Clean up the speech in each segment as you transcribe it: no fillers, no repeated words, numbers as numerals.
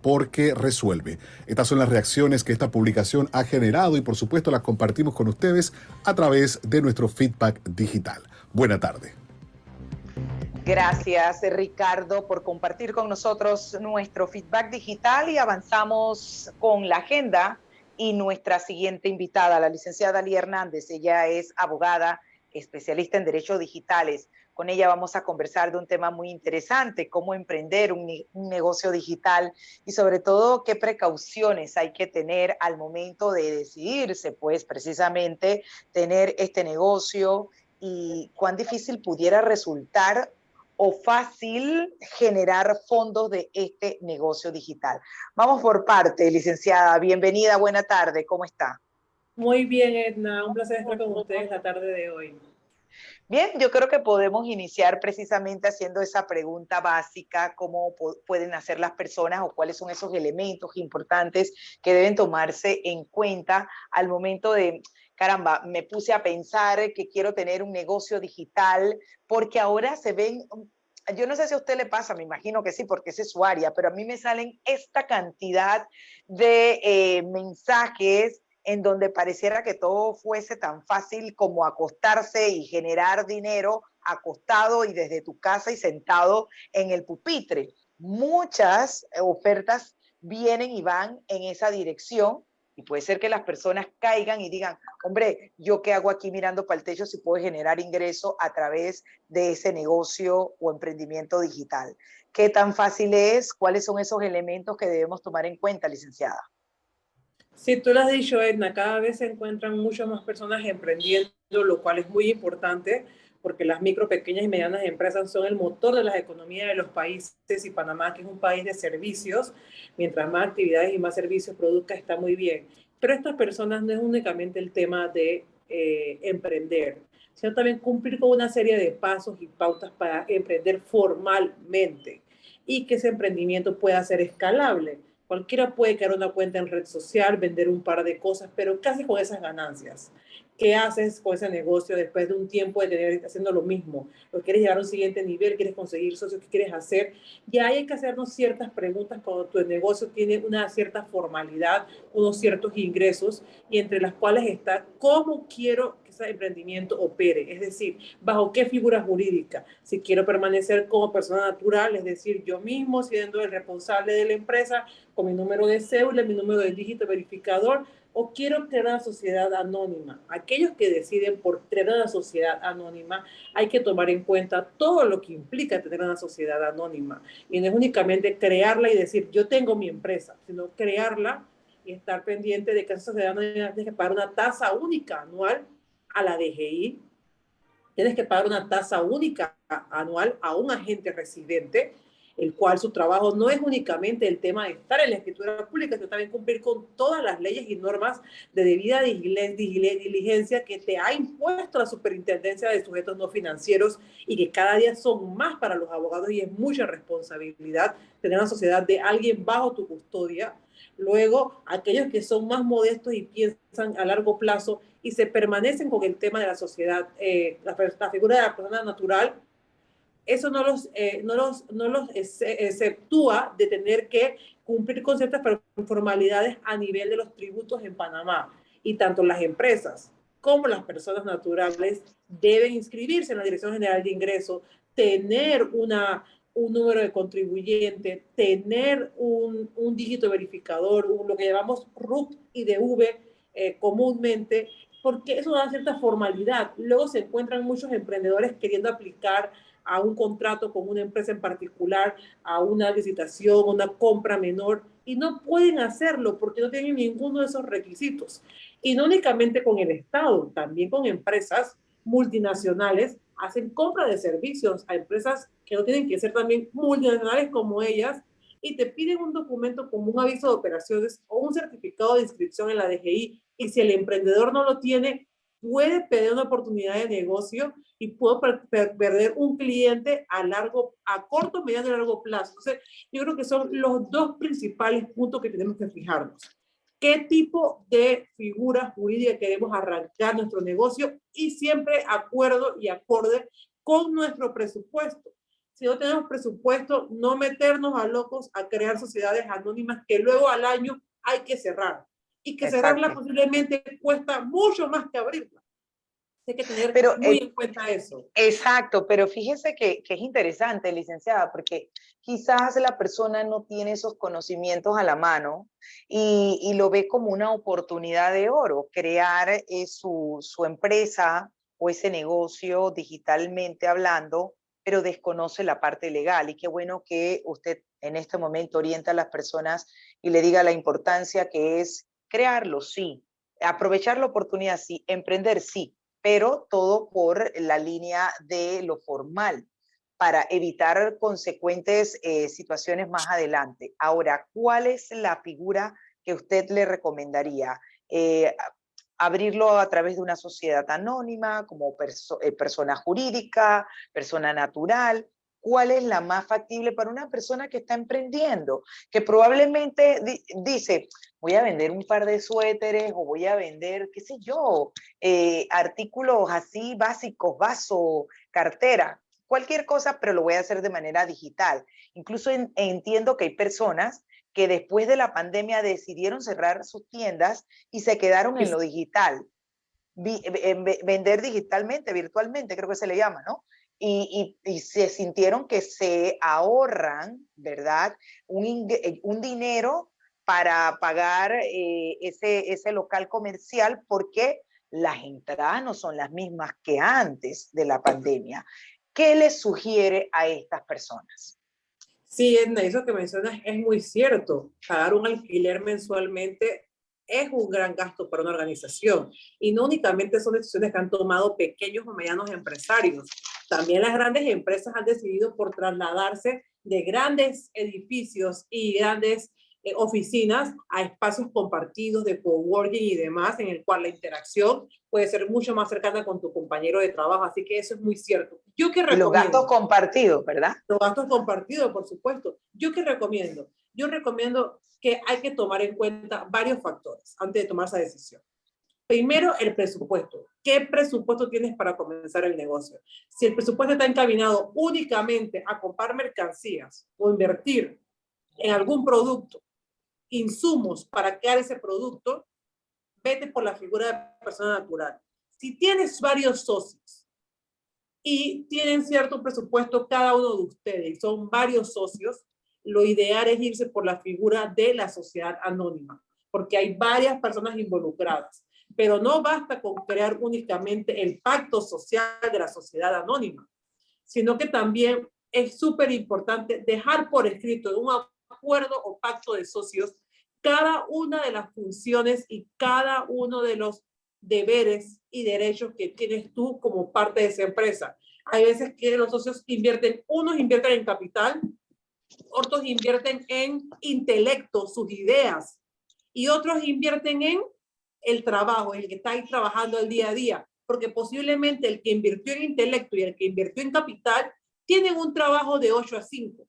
porque resuelve. Estas son las reacciones que esta publicación ha generado y por supuesto las compartimos con ustedes a través de nuestro feedback digital. Buena tarde. Gracias, Ricardo, por compartir con nosotros nuestro feedback digital y avanzamos con la agenda y nuestra siguiente invitada, la licenciada Lía Hernández. Ella es abogada, especialista en derechos digitales. Con ella vamos a conversar de un tema muy interesante, cómo emprender un negocio digital y sobre todo qué precauciones hay que tener al momento de decidirse, pues precisamente tener este negocio y cuán difícil pudiera resultar o fácil generar fondos de este negocio digital. Vamos por parte, licenciada. Bienvenida, buena tarde. ¿Cómo está? Muy bien, Edna. Un placer estar con ustedes la tarde de hoy. Bien, yo creo que podemos iniciar precisamente haciendo esa pregunta básica, cómo pueden hacer las personas o cuáles son esos elementos importantes que deben tomarse en cuenta al momento de, caramba, me puse a pensar que quiero tener un negocio digital, porque ahora se ven, yo no sé si a usted le pasa, me imagino que sí, porque es su área, pero a mí me salen esta cantidad de mensajes en donde pareciera que todo fuese tan fácil como acostarse y generar dinero acostado y desde tu casa y sentado en el pupitre. Muchas ofertas vienen y van en esa dirección y puede ser que las personas caigan y digan, hombre, ¿yo qué hago aquí mirando para el techo si puedo generar ingreso a través de ese negocio o emprendimiento digital? ¿Qué tan fácil es? ¿Cuáles son esos elementos que debemos tomar en cuenta, licenciada? Sí, tú lo has dicho, Edna, cada vez se encuentran muchas más personas emprendiendo, lo cual es muy importante porque las micro, pequeñas y medianas empresas son el motor de las economías de los países y Panamá, que es un país de servicios, mientras más actividades y más servicios produzca, está muy bien. Pero estas personas no es únicamente el tema de emprender, sino también cumplir con una serie de pasos y pautas para emprender formalmente y que ese emprendimiento pueda ser escalable. Cualquiera puede crear una cuenta en red social, vender un par de cosas, pero ¿qué haces con esas ganancias? ¿Qué haces con ese negocio después de un tiempo de tener haciendo lo mismo? ¿O quieres llegar a un siguiente nivel? ¿Quieres conseguir socios? ¿Qué quieres hacer? Ya hay que hacernos ciertas preguntas cuando tu negocio tiene una cierta formalidad, unos ciertos ingresos, y entre las cuales está cómo quiero que ese emprendimiento opere, es decir, bajo qué figura jurídica. Si quiero permanecer como persona natural, es decir, yo mismo siendo el responsable de la empresa, con mi número de cédula, mi número de dígito verificador, o quiero crear una sociedad anónima. Aquellos que deciden por crear una sociedad anónima, hay que tomar en cuenta todo lo que implica tener una sociedad anónima. Y no es únicamente crearla y decir, yo tengo mi empresa, sino crearla y estar pendiente de que esa sociedad anónima tiene que pagar una tasa única anual a la DGI, tienes que pagar una tasa única anual a un agente residente, el cual su trabajo no es únicamente el tema de estar en la escritura pública, sino también cumplir con todas las leyes y normas de debida diligencia que te ha impuesto la Superintendencia de Sujetos No Financieros y que cada día son más para los abogados y es mucha responsabilidad tener una sociedad de alguien bajo tu custodia. Luego, aquellos que son más modestos y piensan a largo plazo y se permanecen con el tema de la sociedad, la figura de la persona natural, eso no los exceptúa de tener que cumplir con ciertas formalidades a nivel de los tributos en Panamá. Y tanto las empresas como las personas naturales deben inscribirse en la Dirección General de Ingresos, tener un número de contribuyente, tener un dígito verificador, lo que llamamos RUC y DV comúnmente, porque eso da cierta formalidad. Luego se encuentran muchos emprendedores queriendo aplicar a un contrato con una empresa en particular, a una licitación, una compra menor, y no pueden hacerlo porque no tienen ninguno de esos requisitos. Y no únicamente con el Estado, también con empresas multinacionales hacen compra de servicios a empresas que no tienen que ser también multinacionales como ellas y te piden un documento como un aviso de operaciones o un certificado de inscripción en la DGI y si el emprendedor no lo tiene, puede perder una oportunidad de negocio y puedo perder un cliente a corto, mediano y largo plazo. Entonces, yo creo que son los dos principales puntos que tenemos que fijarnos. ¿Qué tipo de figura jurídica queremos arrancar nuestro negocio? Y siempre acuerdo y acorde con nuestro presupuesto. si no tenemos presupuesto, no meternos a locos a crear sociedades anónimas que luego al año hay que cerrar. Y que cerrarla Exacto. posiblemente cuesta mucho más que abrirla. Hay que tener Pero muy en cuenta eso. exacto, pero fíjese que es interesante, licenciada, porque quizás la persona no tiene esos conocimientos a la mano y lo ve como una oportunidad de oro, crear su empresa o ese negocio digitalmente hablando, pero desconoce la parte legal. Y qué bueno que usted en este momento orienta a las personas y le diga la importancia que es crearlo, sí, aprovechar la oportunidad, sí, emprender, sí, pero todo por la línea de lo formal para evitar consecuentes situaciones más adelante. Ahora, ¿cuál es la figura que usted le recomendaría? Abrirlo a través de una sociedad anónima, como persona jurídica, persona natural. ¿Cuál es la más factible para una persona que está emprendiendo? Que probablemente dice, voy a vender un par de suéteres o voy a vender, qué sé yo, artículos así básicos, vaso, cartera, cualquier cosa, pero lo voy a hacer de manera digital. Incluso entiendo que hay personas que después de la pandemia decidieron cerrar sus tiendas y se quedaron en lo digital, vender digitalmente, virtualmente, creo que se le llama, ¿no? Y se sintieron que se ahorran, ¿verdad? Un dinero para pagar ese local comercial porque las entradas no son las mismas que antes de la pandemia. ¿Qué les sugiere a estas personas? Sí, Edna, eso que mencionas es muy cierto. Pagar un alquiler mensualmente es un gran gasto para una organización. Y no únicamente son decisiones que han tomado pequeños o medianos empresarios. También las grandes empresas han decidido por trasladarse de grandes edificios y grandes oficinas a espacios compartidos de coworking y demás, en el cual la interacción puede ser mucho más cercana con tu compañero de trabajo. Así que eso es muy cierto. ¿Yo qué Y los gastos recomiendo? compartidos, ¿verdad? Los gastos compartidos, por supuesto. ¿Yo qué recomiendo? Yo recomiendo que hay que tomar en cuenta varios factores antes de tomar esa decisión. Primero, el presupuesto. ¿Qué presupuesto tienes para comenzar el negocio? Si el presupuesto está encaminado únicamente a comprar mercancías o invertir en algún producto, insumos para crear ese producto, vete por la figura de persona natural. Si tienes varios socios y tienen cierto presupuesto cada uno de ustedes y son varios socios, lo ideal es irse por la figura de la sociedad anónima, porque hay varias personas involucradas. Pero no basta con crear únicamente el pacto social de la sociedad anónima, sino que también es súper importante dejar por escrito un acuerdo o pacto de socios cada una de las funciones y cada uno de los deberes y derechos que tienes tú como parte de esa empresa. Hay veces que los socios invierten, unos invierten en capital, otros invierten en intelecto, sus ideas, y otros invierten en el trabajo, el que está ahí trabajando el día a día, porque posiblemente el que invirtió en intelecto y el que invirtió en capital tienen un trabajo de 8 a 5,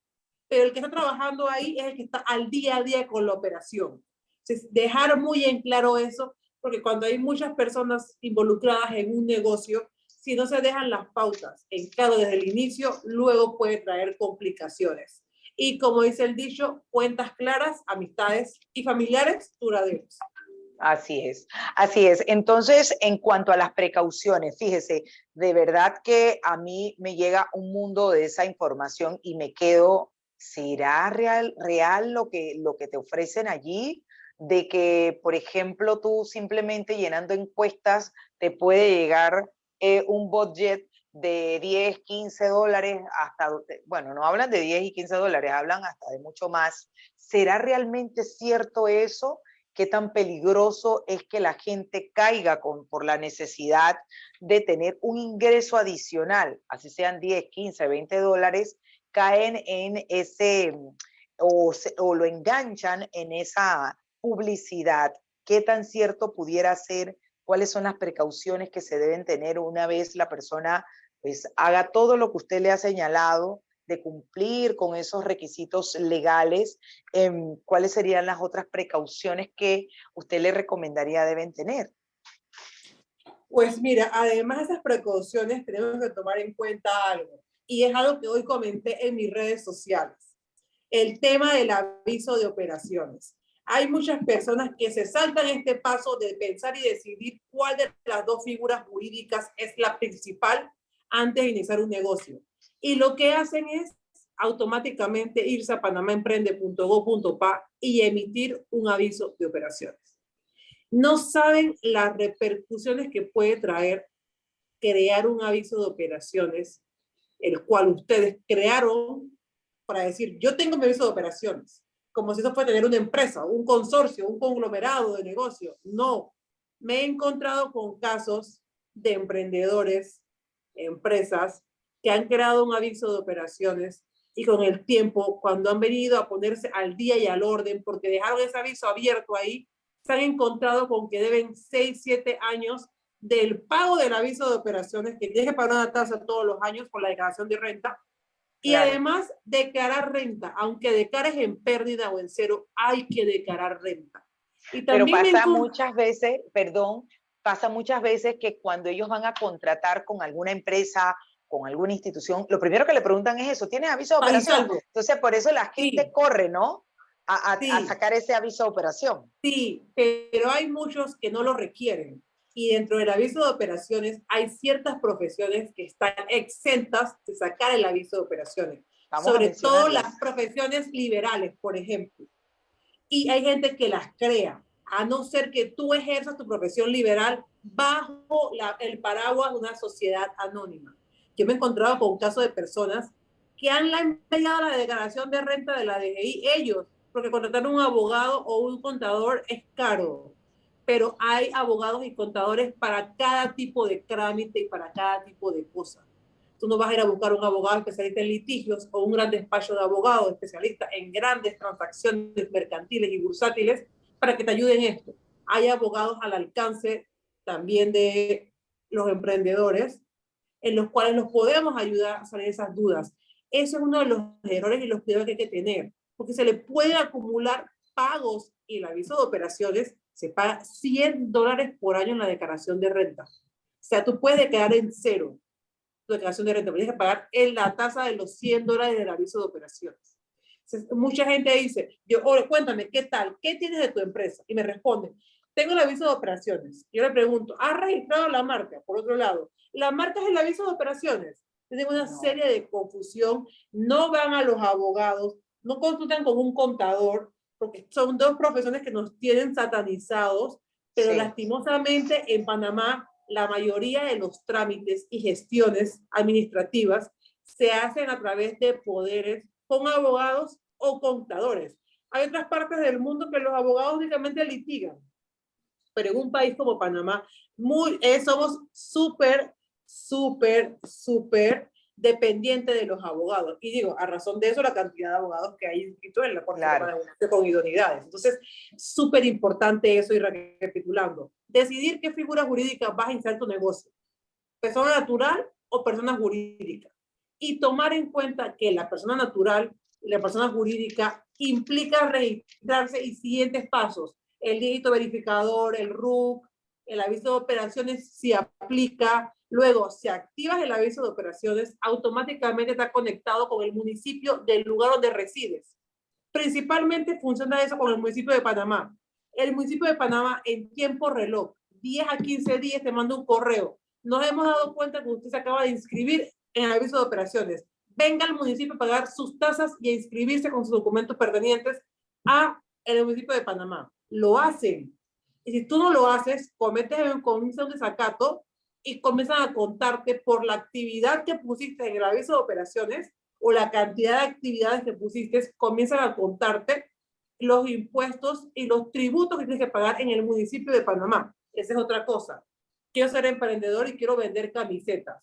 pero el que está trabajando ahí es el que está al día a día con la operación. Entonces, dejar muy en claro eso, porque cuando hay muchas personas involucradas en un negocio, si no se dejan las pautas en claro desde el inicio, luego puede traer complicaciones. Y como dice el dicho, cuentas claras, amistades y familiares duraderos. Así es, así es. Entonces, en cuanto a las precauciones, fíjese, de verdad que a mí me llega un mundo de esa información y me quedo, ¿será real lo que te ofrecen allí? De que, por ejemplo, tú simplemente llenando encuestas te puede llegar un budget de 10, 15 dólares hasta, bueno, no hablan de 10 y 15 dólares, hablan hasta de mucho más. ¿Será realmente cierto eso? ¿Qué tan peligroso es que la gente caiga por la necesidad de tener un ingreso adicional, así sean 10, 15, 20 dólares, caen en ese o lo enganchan en esa publicidad? ¿Qué tan cierto pudiera ser? ¿Cuáles son las precauciones que se deben tener una vez la persona pues haga todo lo que usted le ha señalado de cumplir con esos requisitos legales? ¿Cuáles serían las otras precauciones que usted le recomendaría deben tener? Pues mira, además de esas precauciones, tenemos que tomar en cuenta algo. y es algo que hoy comenté en mis redes sociales. El tema del aviso de operaciones. Hay muchas personas que se saltan este paso de pensar y decidir cuál de las dos figuras jurídicas es la principal antes de iniciar un negocio. Y lo que hacen es automáticamente irse a panamaemprende.go.pa y emitir un aviso de operaciones. No saben las repercusiones que puede traer crear un aviso de operaciones, el cual ustedes crearon para decir, yo tengo mi aviso de operaciones, como si eso fuera tener una empresa, un consorcio, un conglomerado de negocio. No, me he encontrado con casos de emprendedores, empresas, que han creado un aviso de operaciones y con el tiempo, cuando han venido a ponerse al día y al orden, porque dejaron ese aviso abierto ahí, se han encontrado con que deben 6, 7 años del pago del aviso de operaciones, que tienes que pagar una tasa todos los años por la declaración de renta, y Claro. además declarar renta, aunque declares en pérdida o en cero, hay que declarar renta. Y Pero también pasa muchas veces, perdón, pasa muchas veces que cuando ellos van a contratar con alguna empresa, con alguna institución, lo primero que le preguntan es eso, ¿tienes aviso de operación? Entonces, por eso la gente sí, corre, ¿no? A sí, sacar ese aviso de operación. sí, pero hay muchos que no lo requieren. Y dentro del aviso de operaciones hay ciertas profesiones que están exentas de sacar el aviso de operaciones. Vamos a Sobre todo mencionarlas. las profesiones liberales, por ejemplo. Y hay gente que las crea, a no ser que tú ejerzas tu profesión liberal bajo el paraguas de una sociedad anónima. Yo me he encontrado con un caso de personas que han enviado la declaración de renta de la DGI ellos, porque contratar un abogado o un contador es caro, pero hay abogados y contadores para cada tipo de trámite y para cada tipo de cosa. Tú no vas a ir a buscar un abogado especialista en litigios o un gran despacho de abogados especialista en grandes transacciones mercantiles y bursátiles para que te ayuden en esto. Hay abogados al alcance también de los emprendedores en los cuales los podemos ayudar a salir de esas dudas. Eso es uno de los errores y los cuidados que hay que tener, porque se le puede acumular pagos y el aviso de operaciones se paga $100 por año en la declaración de renta. O sea, tú puedes quedar en cero tu declaración de renta, pero tienes que pagar en la tasa de los $100 del aviso de operaciones. Entonces, mucha gente dice, cuéntame, ¿qué tal? ¿Qué tienes de tu empresa? Y me responden, tengo el aviso de operaciones. Yo le pregunto, ¿has registrado la marca? Por otro lado, ¿la marca es el aviso de operaciones? Tienen una serie de confusión, no van a los abogados, no consultan con un contador, porque son dos profesiones que nos tienen satanizados, pero Sí. lastimosamente en Panamá la mayoría de los trámites y gestiones administrativas se hacen a través de poderes con abogados o contadores. Hay otras partes del mundo que los abogados únicamente litigan, pero en un país como Panamá somos súper dependientes de los abogados. Y digo, a razón de eso, la cantidad de abogados que hay inscritos en la Corte con idoneidades. Entonces, súper importante eso, y recapitulando. Decidir qué figura jurídica vas a iniciar tu negocio. Persona natural o persona jurídica. Y tomar en cuenta que la persona natural y la persona jurídica implica registrarse y siguientes pasos. El dígito verificador, el RUC, el aviso de operaciones si aplica. Luego, si activas el aviso de operaciones, automáticamente está conectado con el municipio del lugar donde resides. Principalmente funciona eso con el municipio de Panamá. El municipio de Panamá en tiempo reloj, 10 a 15 días te manda un correo. Nos hemos dado cuenta que usted se acaba de inscribir en el aviso de operaciones. Venga al municipio a pagar sus tasas y a inscribirse con sus documentos pertinentes a el municipio de Panamá. Lo hacen. Y si tú no lo haces, cometes un desacato y comienzan a contarte por la actividad que pusiste en el aviso de operaciones o la cantidad de actividades que pusiste, comienzan a contarte los impuestos y los tributos que tienes que pagar en el municipio de Panamá. Esa es otra cosa. Quiero ser emprendedor y quiero vender camisetas.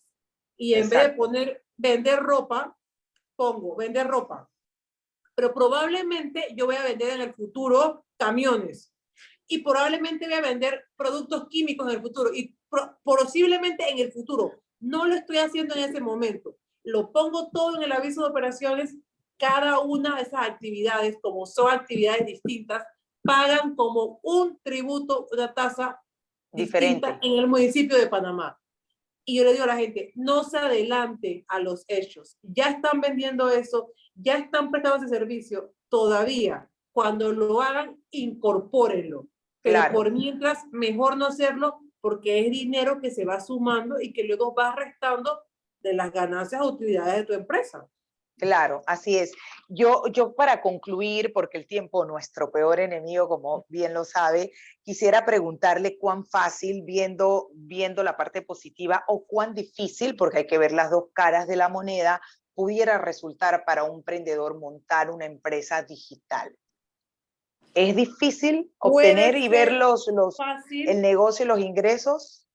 Y en vez de poner vender ropa, pongo vender ropa. Pero probablemente yo voy a vender en el futuro camiones. Y probablemente voy a vender productos químicos en el futuro. Y posiblemente en el futuro. No lo estoy haciendo en ese momento. Lo pongo todo en el aviso de operaciones. Cada una de esas actividades, como son actividades distintas, pagan como un tributo, una tasa distinta en el municipio de Panamá. Y yo le digo a la gente, no se adelante a los hechos. Ya están vendiendo eso, ya están prestando ese servicio. Todavía, cuando lo hagan, incorpórenlo. Pero Claro. por mientras, mejor no hacerlo porque es dinero que se va sumando y que luego va restando de las ganancias o utilidades de tu empresa. Claro, así es. Yo para concluir, porque el tiempo, nuestro peor enemigo, como bien lo sabe, quisiera preguntarle cuán fácil, viendo la parte positiva, o cuán difícil, porque hay que ver las dos caras de la moneda, pudiera resultar para un emprendedor montar una empresa digital. ¿Es difícil obtener y ver el negocio y los ingresos?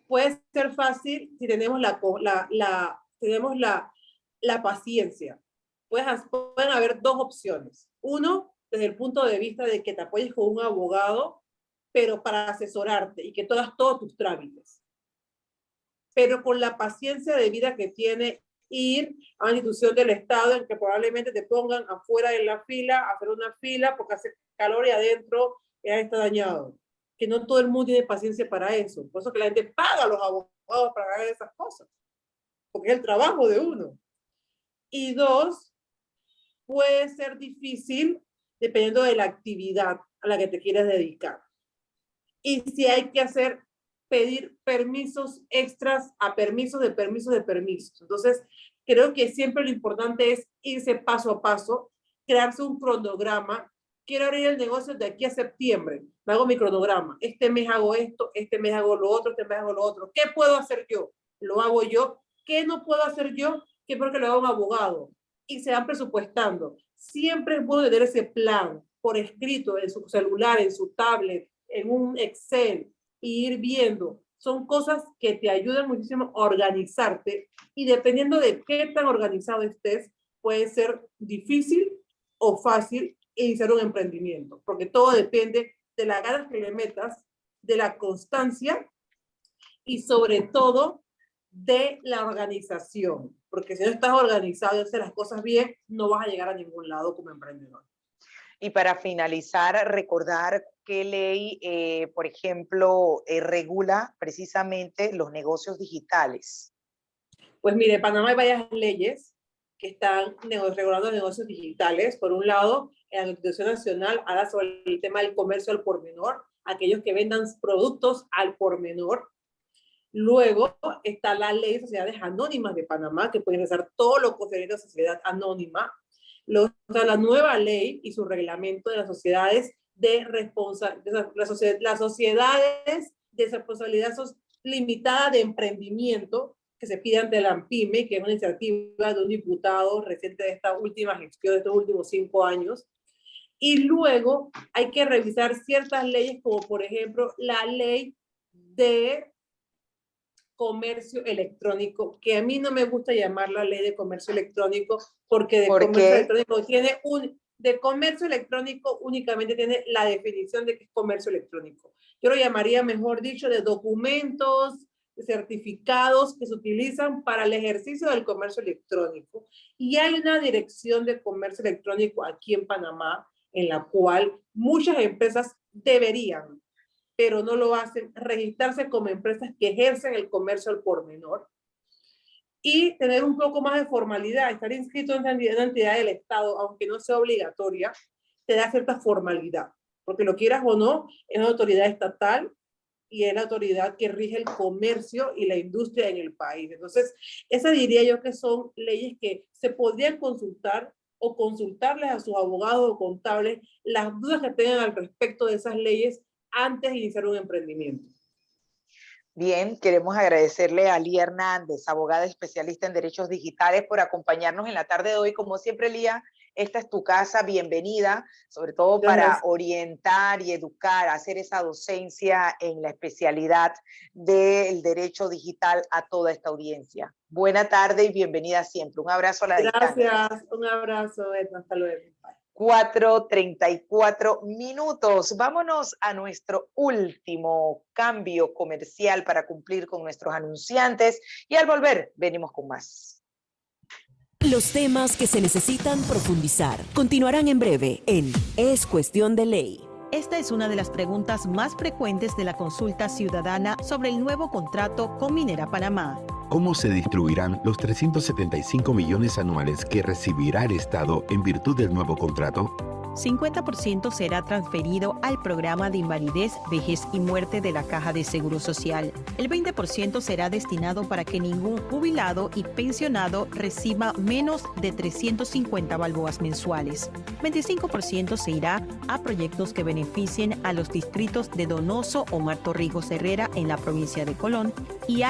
Puede ser fácil si tenemos la paciencia. Pueden haber dos opciones. Uno, desde el punto de vista de que te apoyes con un abogado, pero para asesorarte y que tú hagas todos tus trámites. Pero con la paciencia de vida que tiene ir a una institución del Estado en que probablemente te pongan afuera de la fila, hacer una fila porque hace calor y adentro ya está dañado. Que no todo el mundo tiene paciencia para eso. Por eso que la gente paga a los abogados para hacer esas cosas. Porque es el trabajo de uno. Y dos, puede ser difícil dependiendo de la actividad a la que te quieras dedicar. Y si hay que pedir permisos extras a permisos de permisos de permisos. Entonces, creo que siempre lo importante es irse paso a paso, crearse un cronograma. Quiero abrir el negocio de aquí a septiembre. Me hago mi cronograma. Este mes hago esto, este mes hago lo otro, este mes hago lo otro. ¿Qué puedo hacer yo? Lo hago yo. ¿Qué no puedo hacer yo? Que porque lo haga un abogado. Y se van presupuestando. Siempre es bueno tener ese plan por escrito en su celular, en su tablet, en un Excel, y ir viendo. Son cosas que te ayudan muchísimo a organizarte, y dependiendo de qué tan organizado estés, puede ser difícil o fácil iniciar un emprendimiento, porque todo depende de las ganas que le metas, de la constancia y sobre todo de la organización, porque si no estás organizado y haces las cosas bien, no vas a llegar a ningún lado como emprendedor. Y para finalizar, recordar qué ley, por ejemplo, regula precisamente los negocios digitales. Pues mire, en Panamá hay varias leyes que están regulando los negocios digitales. Por un lado, la Constitución Nacional habla sobre el tema del comercio al por menor, aquellos que vendan productos al por menor. Luego está la ley de sociedades anónimas de Panamá, que puede ingresar todo lo concerniente a sociedad anónima. Luego está la nueva ley y su reglamento de las sociedades de responsabilidad limitada de emprendimiento, que se pide ante la ANPIME, que es una iniciativa de un diputado reciente de esta última gestión, de estos últimos 5 años. Y luego hay que revisar ciertas leyes, como por ejemplo la ley de comercio electrónico, que a mí no me gusta llamarla ley de comercio electrónico, porque de comercio electrónico de comercio electrónico únicamente tiene la definición de que es comercio electrónico. Yo lo llamaría, mejor dicho, de documentos, de certificados que se utilizan para el ejercicio del comercio electrónico. Y hay una dirección de comercio electrónico aquí en Panamá, en la cual muchas empresas deberían, pero no lo hacen, registrarse como empresas que ejercen el comercio al por menor y tener un poco más de formalidad. Estar inscrito en una entidad del Estado, aunque no sea obligatoria, te da cierta formalidad, porque lo quieras o no, es una autoridad estatal y es la autoridad que rige el comercio y la industria en el país. Entonces, esa diría yo que son leyes que se podrían consultar o consultarles a sus abogados o contables las dudas que tengan al respecto de esas leyes antes de iniciar un emprendimiento. Bien, queremos agradecerle a Lía Hernández, abogada especialista en derechos digitales, por acompañarnos en la tarde de hoy. Como siempre, Lía, esta es tu casa, bienvenida, sobre todo para orientar y educar, hacer esa docencia en la especialidad del derecho digital a toda esta audiencia. Buena tarde y bienvenida siempre. Un abrazo a la distancia. Gracias, un abrazo, Edna, hasta luego. 4:34 minutos. Vámonos a nuestro último cambio comercial para cumplir con nuestros anunciantes y al volver venimos con más. Los temas que se necesitan profundizar continuarán en breve en Es Cuestión de Ley. Es Esta es una de las preguntas más frecuentes de la consulta ciudadana sobre el nuevo contrato con Minera Panamá. ¿Cómo se distribuirán los 375 millones anuales que recibirá el Estado en virtud del nuevo contrato? 50% será transferido al programa de invalidez, vejez y muerte de la Caja de Seguro Social. El 20% será destinado para que ningún jubilado y pensionado reciba menos de 350 balboas mensuales. 25% se irá a proyectos que beneficien a los distritos de Donoso, Omar Torrijos Herrera en la provincia de Colón y